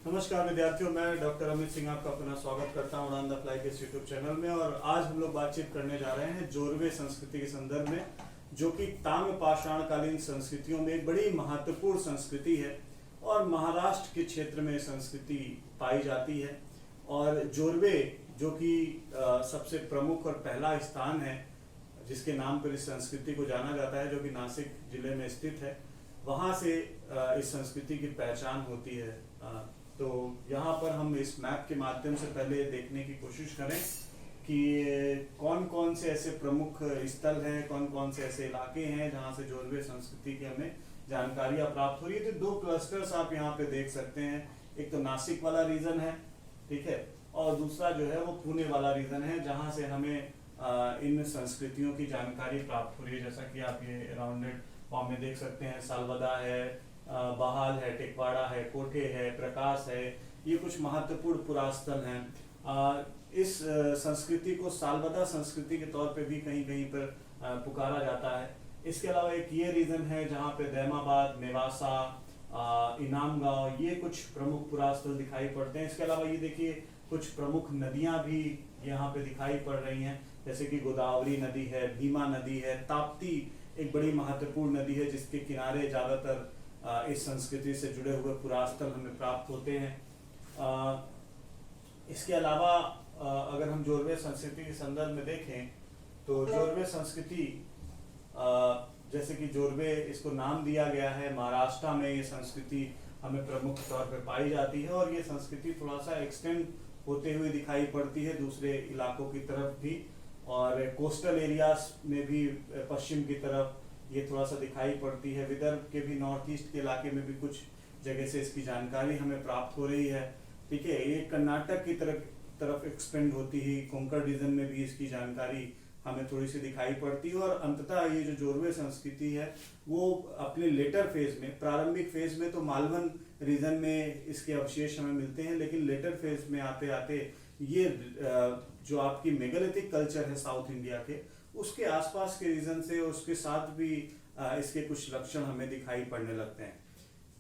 नमस्कार विद्यार्थियों, मैं डॉक्टर अमित सिंह आपका अपना स्वागत करता हूं उड़ान द फ्लाई के यूट्यूब चैनल में। और आज हम लोग बातचीत करने जा रहे हैं जोरवे संस्कृति के संदर्भ में, जो कि ताम्रपाषाणकालीन संस्कृतियों में एक बड़ी महत्वपूर्ण संस्कृति है और महाराष्ट्र के क्षेत्र में संस्कृति पाई जाती है। और जोरवे जो कि सबसे प्रमुख और पहला स्थान है जिसके नाम पर इस संस्कृति को जाना जाता है, जो कि नासिक जिले में स्थित है, वहाँ से इस संस्कृति की पहचान होती है। तो यहाँ पर हम इस मैप के माध्यम से पहले देखने की कोशिश करें कि कौन कौन से ऐसे प्रमुख स्थल हैं, कौन कौन से ऐसे इलाके हैं जहाँ से जोरवे संस्कृति की हमें जानकारियाँ प्राप्त हो रही है। तो दो क्लस्टर्स आप यहाँ पे देख सकते हैं, एक तो नासिक वाला रीजन है, ठीक है, और दूसरा जो है वो पुणे वाला रीजन है, जहाँ से हमें इन संस्कृतियों की जानकारी प्राप्त हो रही है। जैसा कि आप ये राउंडेड फॉर्म में देख सकते हैं, सालवदा है, बहाल है, टिकवाड़ा है, कोठे है, प्रकाश है, ये कुछ महत्वपूर्ण पुरास्थल हैं। इस संस्कृति को सालवदा संस्कृति के तौर पे भी कहीं कहीं पर पुकारा जाता है। इसके अलावा एक ये रीजन है जहाँ पे दैमाबाद, नेवासा, इनामगांव, ये कुछ प्रमुख पुरास्थल दिखाई पड़ते हैं। इसके अलावा ये देखिए कुछ प्रमुख नदियां भी यहाँ पे दिखाई पड़ रही हैं, जैसे कि गोदावरी नदी है, भीमा नदी है, ताप्ती एक बड़ी महत्वपूर्ण नदी है जिसके किनारे ज्यादातर इस संस्कृति से जुड़े हुए पुरास्थल हमें प्राप्त होते हैं। इसके अलावा अगर हम जोरवे संस्कृति के संदर्भ में देखें तो जोरवे संस्कृति, जैसे कि जोरवे इसको नाम दिया गया है, महाराष्ट्र में ये संस्कृति हमें प्रमुख तौर पर पाई जाती है और ये संस्कृति थोड़ा सा एक्सटेंड होते हुए दिखाई पड़ती है दूसरे इलाकों की तरफ भी, और कोस्टल एरियाज में भी पश्चिम की तरफ ये थोड़ा सा दिखाई पड़ती है। विदर्भ के भी नॉर्थ ईस्ट के इलाके में भी कुछ जगह से इसकी जानकारी हमें प्राप्त हो रही है, ठीक है। ये कर्नाटक की तरफ एक्सपेंड होती है, कोंकण रीजन में भी इसकी जानकारी हमें थोड़ी सी दिखाई पड़ती है। और अंततः ये जो जोरवे संस्कृति है वो अपने लेटर फेज में, प्रारंभिक फेज में तो मालवन रीजन में इसके अवशेष हमें मिलते हैं, लेकिन लेटर फेज में आते आते ये जो आपकी मेगालिथिक कल्चर है साउथ इंडिया के, उसके आसपास के रीजन से उसके साथ भी इसके कुछ लक्षण हमें दिखाई पड़ने लगते हैं,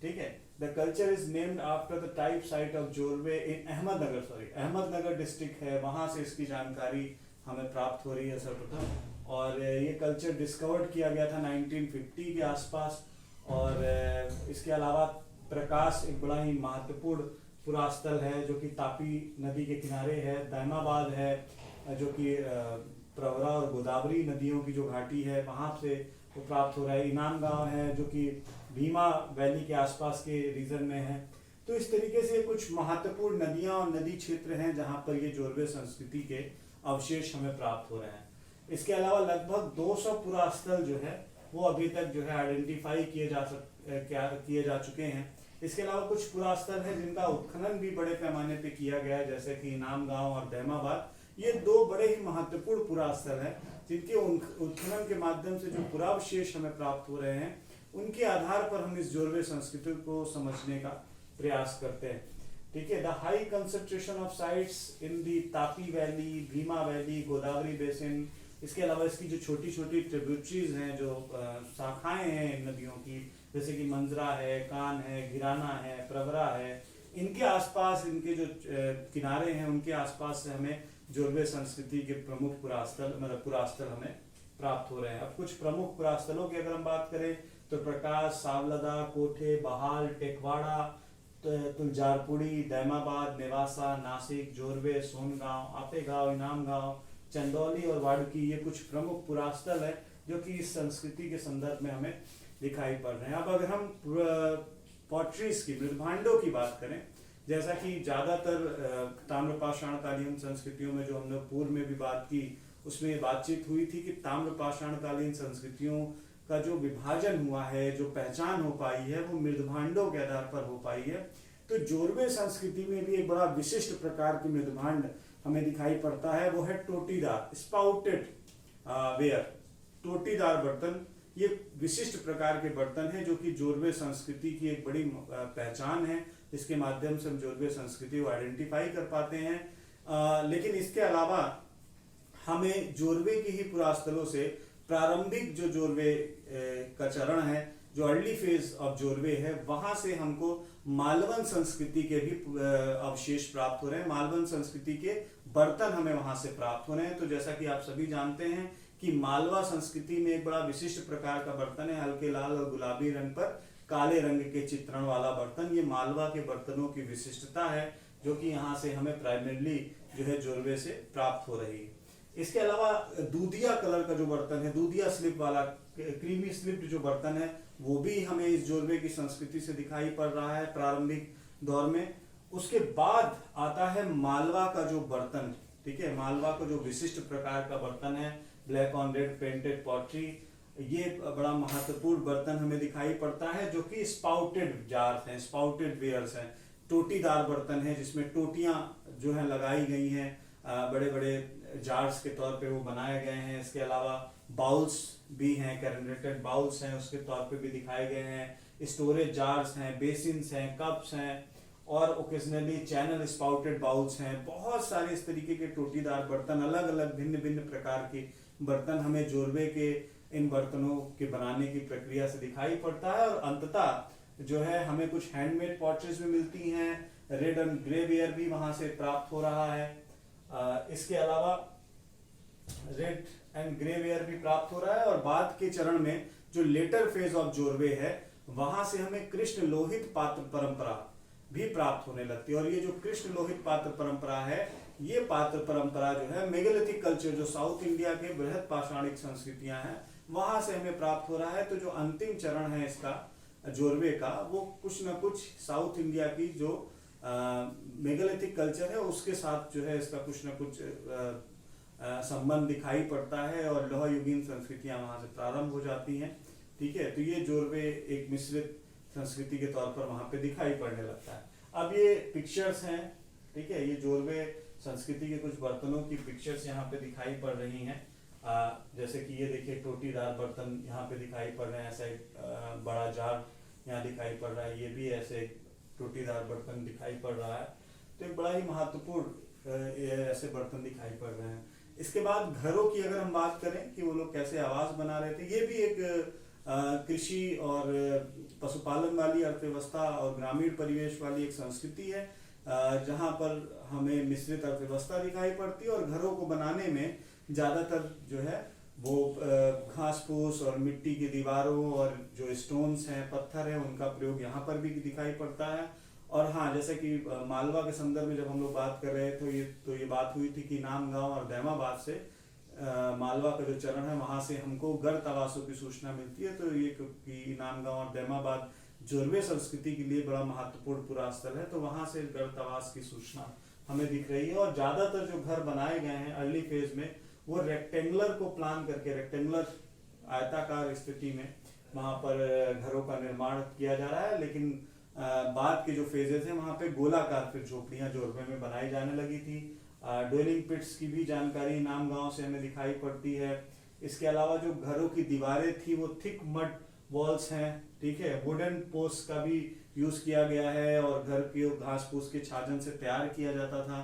ठीक है। The culture is named after the type site of Jorwe in Ahmednagar district है, वहां से इसकी जानकारी हमें प्राप्त हो रही है सर्वप्रथम। और ये कल्चर डिस्कवर्ड किया गया था 1950 के आसपास। और इसके अलावा प्रकाश एक बड़ा ही महत्वपूर्ण पुरास्थल है जो कि तापी नदी के किनारे है। दैमाबाद है जो कि प्रवरा और गोदावरी नदियों की जो घाटी है वहां से वो प्राप्त हो रहा है। इनामगांव है जो कि भीमा वैली के आसपास के रीजन में है। तो इस तरीके से कुछ महत्वपूर्ण नदियां और नदी क्षेत्र हैं जहां पर ये जोरवे संस्कृति के अवशेष हमें प्राप्त हो रहे हैं। इसके अलावा लगभग 200 पुरास्थल जो है वो अभी तक जो है आइडेंटिफाई किए जा चुके हैं। इसके अलावा कुछ पुरास्थल है जिनका उत्खनन भी बड़े पैमाने पे किया गया है, जैसे कि इनामगांव और दैमाबाद। ये दो बड़े ही महत्वपूर्ण पुरास्थल हैं जिनके उत्खनन के माध्यम से जो पुरावशेष हमें प्राप्त हो रहे हैं उनके आधार पर हम इस जोरवे संस्कृति को समझने का प्रयास करते हैं, ठीक है। The high concentration of sites in the Tapi valley, Bhima valley, Godavari basin, इसके अलावा इसकी जो छोटी छोटी ट्रिब्यूटरीज हैं, जो शाखाएं हैं इन नदियों की, जैसे कि मंजरा है, कान है, गिराना है, प्रवरा है, इनके आसपास, इनके जो किनारे हैं उनके आसपास से हमें जोरवे संस्कृति के प्रमुख पुरास्थल हमें प्राप्त हो रहे हैं। अब कुछ प्रमुख पुरास्थलों की अगर हम बात करें तो प्रकाश, सावलदा, कोठे, बहाल, टेकवाड़ा, तुलजारपुड़ी, दैमाबाद, नेवासा, नासिक, जोरवे, सोनगांव, आपेगांव, इनामगांव, चंदौली और वाडकी, ये कुछ प्रमुख पुरास्थल है जो कि इस संस्कृति के संदर्भ में हमें दिखाई पड़ रहे हैं। अब अगर हम पॉटरीज की, मृदभांडों की बात करें, जैसा कि ज्यादातर ताम्रपाषाणकालीन संस्कृतियों में जो हमने पूर्व में भी बात की उसमें ये बातचीत हुई थी कि ताम्रपाषाणकालीन संस्कृतियों का जो विभाजन हुआ है, जो पहचान हो पाई है, वो मृदभांडों के आधार पर हो पाई है। तो जोरवे संस्कृति में भी एक बड़ा विशिष्ट प्रकार की मृदभांड हमें दिखाई पड़ता है, वो है टोटीदार, स्पाउटेड वेयर, टोटीदार बर्तन। ये विशिष्ट प्रकार के बर्तन हैं जो कि जोरवे संस्कृति की एक बड़ी पहचान है, जिसके माध्यम से हम जोरवे संस्कृति को आइडेंटिफाई कर पाते हैं। लेकिन इसके अलावा हमें जोरवे की ही पुरास्थलों से प्रारंभिक जो जोरवे का चरण है जो अर्ली फेज ऑफ जोरवे है, वहां से हमको मालवन संस्कृति के भी अवशेष प्राप्त हो रहे हैं। मालवन संस्कृति के बर्तन हमें वहां से प्राप्त हो रहे हैं। तो जैसा कि आप सभी जानते हैं कि मालवा संस्कृति में एक बड़ा विशिष्ट प्रकार का बर्तन है, हल्के लाल और गुलाबी रंग पर काले रंग के चित्रण वाला बर्तन। ये मालवा के बर्तनों की विशिष्टता है, जो कि यहाँ से हमें प्राइमरीली जो है जोरवे से प्राप्त हो रही है। इसके अलावा दूधिया कलर का जो बर्तन है, दूधिया स्लिप वाला, क्रीमी स्लिप्ड जो बर्तन है, वो भी हमें इस जोरवे की संस्कृति से दिखाई पड़ रहा है प्रारंभिक दौर में। उसके बाद आता है मालवा का जो बर्तन, ठीक है, मालवा का जो विशिष्ट प्रकार का बर्तन है, black on red painted pottery. ये बड़ा महत्वपूर्ण बर्तन हमें दिखाई पड़ता है, जो कि स्पाउटेड जार्स हैं, स्पाउटेड वेयर्स हैं, टोटीदार बर्तन है, जिसमें टोटियां जो है लगाई गई हैं, बड़े बड़े जार्स के तौर पे वो बनाए गए हैं। इसके अलावा बाउल्स भी हैं, कैरनेटेड बाउल्स हैं, उसके तौर पे भी दिखाए गए हैं। स्टोरेज जार्स हैं, बेसिन्स हैं, कप्स हैं, और ओकेजनली चैनल स्पाउटेड बाउल्स हैं। बहुत सारे इस तरीके के टोटीदार बर्तन, अलग अलग भिन्न भिन्न प्रकार के बर्तन हमें जोरवे के इन बर्तनों के बनाने की प्रक्रिया से दिखाई पड़ता है। और अंततः जो है हमें कुछ हैंडमेड पॉटरीज भी मिलती हैं, रेड एंड ग्रे वेयर भी वहां से प्राप्त हो रहा है। इसके अलावा रेड एंड ग्रे वेयर भी प्राप्त हो रहा है। और बाद के चरण में जो लेटर फेज ऑफ जोरवे है, वहां से हमें कृष्ण लोहित पात्र परंपरा भी प्राप्त होने लगती है। और ये जो कृष्ण लोहित पात्र परंपरा है, ये पात्र परंपरा जो है मेगालिथिक कल्चर, जो साउथ इंडिया के बृहद पाषाणिक संस्कृतियां हैं, वहां से हमें प्राप्त हो रहा है। तो जो अंतिम चरण है इसका जोरवे का, वो कुछ न कुछ साउथ इंडिया की जो मेगालिथिक कल्चर है उसके साथ जो है इसका कुछ न कुछ संबंध दिखाई पड़ता है, और लौह युगीन संस्कृतियां वहां से प्रारंभ हो जाती हैं। ठीक है, तो ये जोरवे एक मिश्रित संस्कृति के तौर पर वहां पे दिखाई पड़ने लगता है। अब ये पिक्चर्स हैं, ठीक है, ये जोरवे संस्कृति के कुछ बर्तनों की पिक्चर्स यहाँ पे दिखाई पड़ रही हैं। जैसे कि ये देखिए टोटीदार बर्तन यहाँ पे दिखाई पड़ रहे हैं, ऐसा एक बड़ा जार यहाँ दिखाई पड़ रहा है, ये भी ऐसे एक टोटीदार बर्तन दिखाई पड़ रहा है। तो एक बड़ा ही महत्वपूर्ण ऐसे बर्तन दिखाई पड़ रहे हैं। इसके बाद घरों की अगर हम बात करें कि वो लोग कैसे आवास बना रहे थे, ये भी एक कृषि और पशुपालन वाली अर्थव्यवस्था और ग्रामीण परिवेश वाली एक संस्कृति है, जहाँ पर हमें मिश्रित अर्थव्यवस्था दिखाई पड़ती है। और घरों को बनाने में ज्यादातर जो है वो घास फूस और मिट्टी की दीवारों और जो स्टोन्स हैं, पत्थर है, उनका प्रयोग यहाँ पर भी दिखाई पड़ता है। और हाँ, जैसे कि मालवा के संदर्भ में जब हम लोग बात कर रहे थे, तो ये बात हुई थी कि नाम गांव और दैमाबाद से मालवा का जो चरण है वहां से हमको गर्त आवासों की सूचना मिलती है। तो ये कि नाम गांव और दैमाबाद जोरवे संस्कृति के लिए बड़ा महत्वपूर्ण पुरास्थल है, तो वहां से गर्त आवास की सूचना हमें दिख रही है। और ज्यादातर जो घर बनाए गए हैं अर्ली फेज में, वो रेक्टेंगुलर को प्लान करके, रेक्टेंगुलर आयताकार स्थिति में वहां पर घरों का निर्माण किया जा रहा है। लेकिन बाद के जो फेजेस हैं वहां पे गोलाकार फिर झोपड़ियां जोरवे में बनाई जाने लगी थी। ड्वेलिंग पिट्स की भी जानकारी नाम गांव से हमें दिखाई पड़ती है। इसके अलावा जो घरों की दीवारें थी वो थिक मड वॉल्स हैं, ठीक है, वुडन पोस्ट का भी यूज किया गया है, और घर की घास फूस के छाजन से तैयार किया जाता था,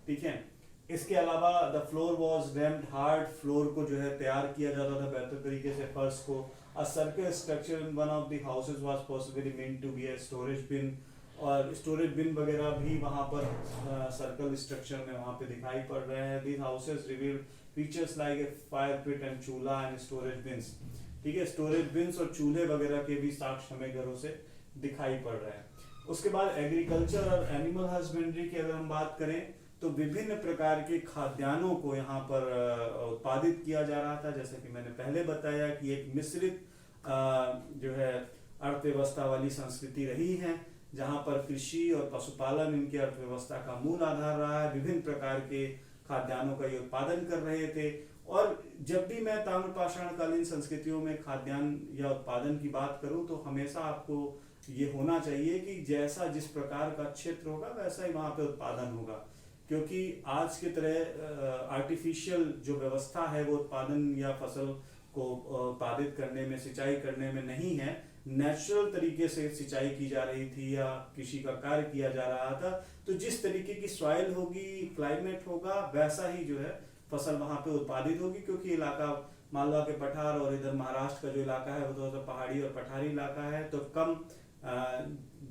ठीक है। इसके अलावा the floor was rumped hard, floor को जो है तैयार किया जाता था बेहतर तरीके से, फर्श को। A circle structure in one of the houses was possibly meant to be a storage bin, और स्टोरेज बिन वगैरह भी वहां पर सर्कल स्ट्रक्चर में वहां पे दिखाई पड़ रहे हैं। These houses reveal features like a fire pit and चूल्हा एंड स्टोरेज बिन्स, ठीक है, स्टोरेज बिन्स और चूल्हे वगैरह के भी साक्ष्य हमें घरों से दिखाई पड़ रहे हैं। उसके बाद एग्रीकल्चर और एनिमल हस्बेंड्री की अगर हम बात करें, तो विभिन्न प्रकार के खाद्यान्नों को यहाँ पर उत्पादित किया जा रहा था। जैसे कि मैंने पहले बताया कि एक मिश्रित जो है अर्थव्यवस्था वाली संस्कृति रही है, जहाँ पर कृषि और पशुपालन इनकी अर्थव्यवस्था का मूल आधार रहा है। विभिन्न प्रकार के खाद्यान्नों का ये उत्पादन कर रहे थे। और जब भी मैं ताम्रपाषाण कालीन संस्कृतियों में खाद्यान्न या उत्पादन की बात करूं, तो हमेशा आपको ये होना चाहिए कि जैसा जिस प्रकार का क्षेत्र होगा वैसा ही वहां पे उत्पादन होगा, क्योंकि आज की तरह आर्टिफिशियल जो व्यवस्था है वो उत्पादन या फसल को उत्पादित करने में, सिंचाई करने में नहीं है। नेचुरल तरीके से सिंचाई की जा रही थी या कृषि का कार्य किया जा रहा था। तो जिस तरीके की सॉइल होगी, क्लाइमेट होगा, वैसा ही जो है फसल वहां पे उत्पादित होगी, क्योंकि इलाका मालवा के पठार और इधर महाराष्ट्र का जो इलाका है वो थोड़ा सा पहाड़ी और पठारी इलाका है, तो कम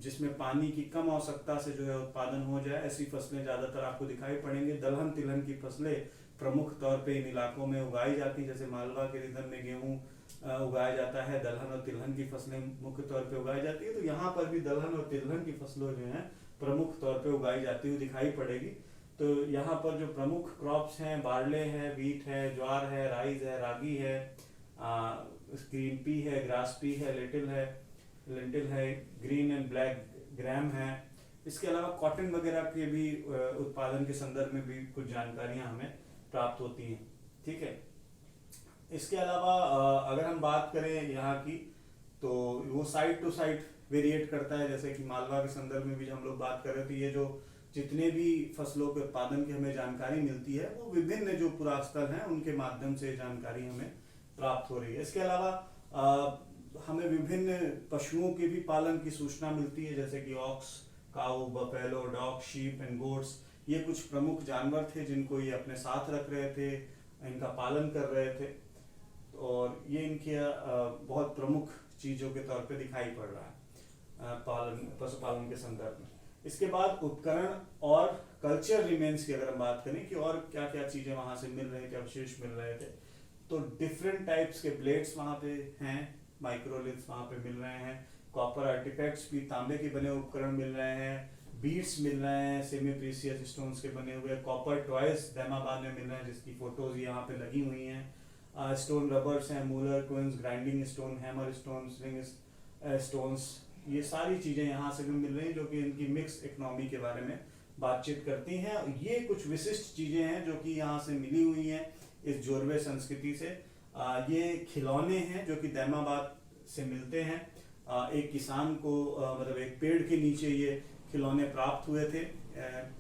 जिसमें पानी की कम आवश्यकता से जो है उत्पादन हो जाए, ऐसी फसलें ज़्यादातर आपको दिखाई पड़ेंगे। दलहन तिलहन की फसलें प्रमुख तौर पे इन इलाकों में उगाई जाती हैं। जैसे मालवा के रीजन में गेहूँ उगाया जाता है, दलहन और तिलहन की फसलें मुख्य तौर पे उगाई जाती है। तो यहाँ पर भी दलहन और तिलहन की फसलों जो हैं प्रमुख तौर पे उगाई जाती हुई दिखाई पड़ेगी। तो यहाँ पर जो प्रमुख क्रॉप्स हैं, बार्ले है, वीट है, ज्वार है, राइस है, रागी है, ग्रीन पी है, ग्रास पी है, लेंटिल है, ग्रीन एंड ब्लैक ग्राम है। इसके अलावा कॉटन वगैरह के भी उत्पादन के संदर्भ में भी कुछ जानकारियां हमें प्राप्त होती हैं। ठीक है, इसके अलावा अगर हम बात करें यहाँ की, तो वो साइट टू साइट वेरिएट करता है। जैसे कि मालवा के संदर्भ में भी हम लोग बात कर रहे थे, ये जो जितने भी फसलों के उत्पादन की हमें जानकारी मिलती है वो विभिन्न जो पुरास्थल हैं उनके माध्यम से जानकारी हमें प्राप्त हो रही है। इसके अलावा हमें विभिन्न पशुओं के भी पालन की सूचना मिलती है, जैसे कि ox, cow, buffalo, dog, sheep and goats. ये कुछ प्रमुख जानवर थे जिनको ये अपने साथ रख रहे थे, इनका पालन कर रहे थे, और ये इनके बहुत प्रमुख चीजों के तौर पे दिखाई पड़ रहा है पशुपालन के संदर्भ में। इसके बाद उपकरण और कल्चर रिमेन्स की अगर हम बात करें कि और क्या क्या चीजें वहां से मिल रही थी, अवशेष मिल रहे थे, तो डिफरेंट टाइप्स के ब्लेड्स वहां पे हैं, माइक्रोलिथ्स वहां पे मिल रहे हैं, कॉपर आर्टिफैक्ट्स भी, तांबे के बने उपकरण मिल रहे हैं, बीड्स मिल रहे हैं, सेमी प्रीशियस स्टोन्स के बने हुए, कॉपर टॉयज दैमाबाद में मिल रहे हैं जिसकी फोटोज यहाँ पे लगी हुई हैं, स्टोन रबर्स हैं, muller, querns, grinding stone, hammer stone, ring stones, ये सारी चीजें यहाँ से भी मिल रही हैं जो कि इनकी मिक्स इकोनॉमी के बारे में बातचीत करती हैं। ये कुछ विशिष्ट चीजें हैं जो कि यहाँ से मिली हुई हैं इस जोरवे संस्कृति से। ये खिलौने हैं जो कि दैमाबाद से मिलते हैं। एक किसान को मतलब एक पेड़ के नीचे ये खिलौने प्राप्त हुए थे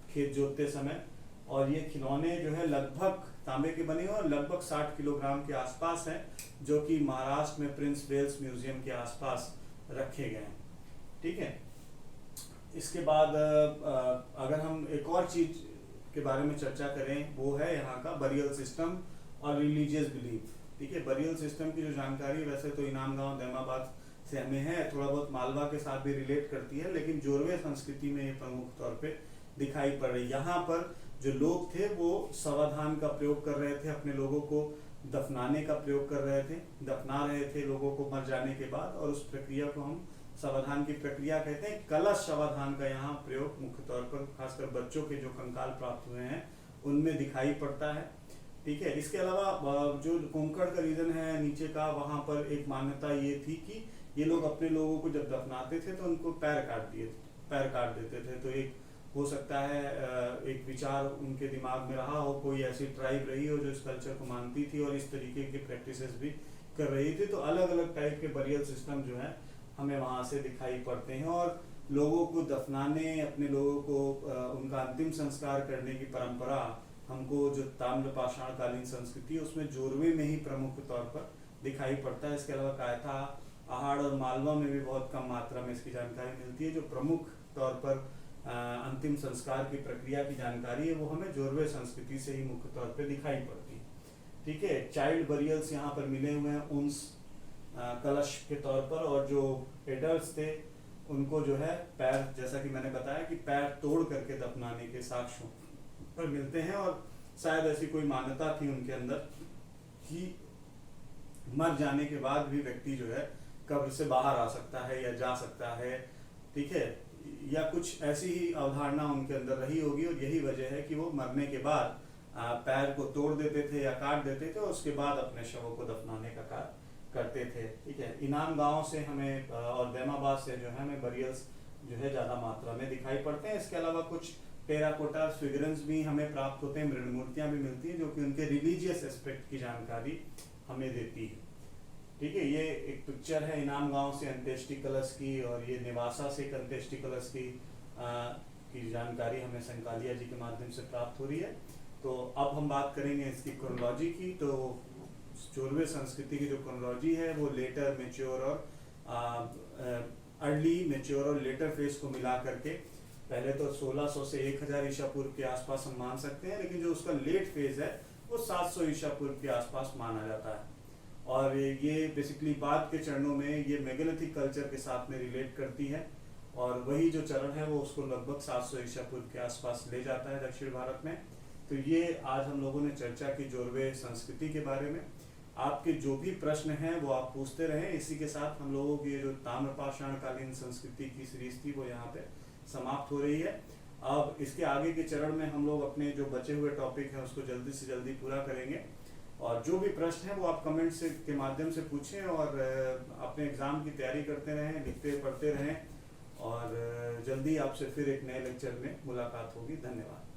खेत जोतते समय, और ये खिलौने जो है लगभग तांबे के बने हुए और लगभग 60 किलोग्राम के आसपास हैं, जो कि महाराष्ट्र में प्रिंस वेल्स म्यूजियम के आसपास रखे गए हैं। ठीक है, इसके बाद अगर हम एक और चीज के बारे में चर्चा करें, वो है यहाँ का बरियल सिस्टम और रिलीजियस बिलीफ। ठीक है, बरियल सिस्टम की जो जानकारी वैसे तो इनाम गांव दैमाबाद से हमें है, थोड़ा बहुत मालवा के साथ भी रिलेट करती है, लेकिन जोरवे संस्कृति में ये प्रमुख तौर पे दिखाई पड़ रही। यहाँ पर जो लोग थे वो सवाधान का प्रयोग कर रहे थे, अपने लोगों को दफनाने का प्रयोग कर रहे थे, दफना रहे थे लोगों को मर जाने के बाद, और उस प्रक्रिया को हम समाधान की प्रक्रिया कहते हैं। कलश समाधान का यहाँ प्रयोग मुख्य तौर पर खासकर बच्चों के जो कंकाल प्राप्त हुए हैं उनमें दिखाई पड़ता है। ठीक है, इसके अलावा जो कोंकण का रीजन है नीचे का, वहां पर एक मान्यता ये थी कि ये लोग अपने लोगों को जब दफनाते थे तो उनको पैर काट देते थे। तो एक हो सकता है एक विचार उनके दिमाग में रहा हो, कोई ऐसी ट्राइब रही हो जो इस कल्चर को मानती थी और इस तरीके की प्रैक्टिसेस भी कर रही थी। तो अलग अलग टाइप के बरियल सिस्टम जो है हमें वहां से दिखाई पड़ते हैं, और लोगों को दफनाने, अपने लोगों को उनका अंतिम संस्कार करने की परंपरा हमको जो ताम्र पाषाण कालीन संस्कृति उसमें जोरवे में ही प्रमुख तौर पर दिखाई पड़ता है। इसके अलावा कायथा, आहड़ और मालवा में भी बहुत कम मात्रा में इसकी जानकारी मिलती है। जो प्रमुख तौर पर अंतिम संस्कार की प्रक्रिया की जानकारी है वो हमें जोरवे संस्कृति से ही मुख्य तौर पर दिखाई पड़ती है। ठीक है, चाइल्ड बरियल्स यहाँ पर मिले हुए हैं उन्स कलश के तौर पर, और जो एडल्ट्स थे उनको जो है पैर, जैसा कि मैंने बताया कि पैर तोड़ करके दफनाने के साक्ष्यों पर मिलते हैं, और शायद ऐसी कोई मान्यता थी उनके अंदर कि मर जाने के बाद भी व्यक्ति जो है कब्र से बाहर आ सकता है या जा सकता है। ठीक है, या कुछ ऐसी ही अवधारणा उनके अंदर रही होगी, और यही वजह है कि वो मरने के बाद पैर को तोड़ देते थे या काट देते थे और उसके बाद अपने शवों को दफनाने का कार्य करते थे। ठीक है, इनाम गांव से हमें और दैमाबाद से जो है हमें बरियल्स जो है ज्यादा मात्रा में दिखाई पड़ते हैं। इसके अलावा कुछ टेराकोटा फिगरेंस भी हमें प्राप्त होते हैं, मृण मूर्तियां भी मिलती हैं जो कि उनके रिलीजियस एस्पेक्ट की जानकारी हमें देती है। ठीक है, ये एक पिक्चर है इनाम गांव से अंत्येष्टि कलश की, और ये निवासा से एक अंत्येष्टि कलश की जानकारी हमें संकालिया जी के माध्यम से प्राप्त हो रही है। तो अब हम बात करेंगे इसकी क्रोनोलॉजी की। तो जोरवे संस्कृति की जो क्रोनोलॉजी है वो लेटर, मेच्योर और अर्ली, मेच्योर और लेटर फेज को मिला करके पहले तो 1600 से 1000 ईसा पूर्व के आसपास हम मान सकते हैं, लेकिन जो उसका लेट फेज है वो 700 ईसा पूर्व के आसपास माना जाता है। और ये बेसिकली बाद के चरणों में ये मेगालिथिक कल्चर के साथ में रिलेट करती है, और वही जो चरण है वो उसको लगभग 700 ईसा पूर्व के आसपास ले जाता है दक्षिण भारत में। तो ये आज हम लोगों ने चर्चा की जोरवे संस्कृति के बारे में। आपके जो भी प्रश्न हैं वो आप पूछते रहें। इसी के साथ हम लोगों की जो ताम्रपाषाण कालीन संस्कृति की सीरीज थी वो यहाँ पे समाप्त हो रही है। अब इसके आगे के चरण में हम लोग अपने जो बचे हुए टॉपिक हैं उसको जल्दी से जल्दी पूरा करेंगे, और जो भी प्रश्न है वो आप कमेंट से के माध्यम से पूछें, और अपने एग्जाम की तैयारी करते रहें, लिखते पढ़ते रहें, और जल्दी आपसे फिर एक नए लेक्चर में मुलाकात होगी। धन्यवाद।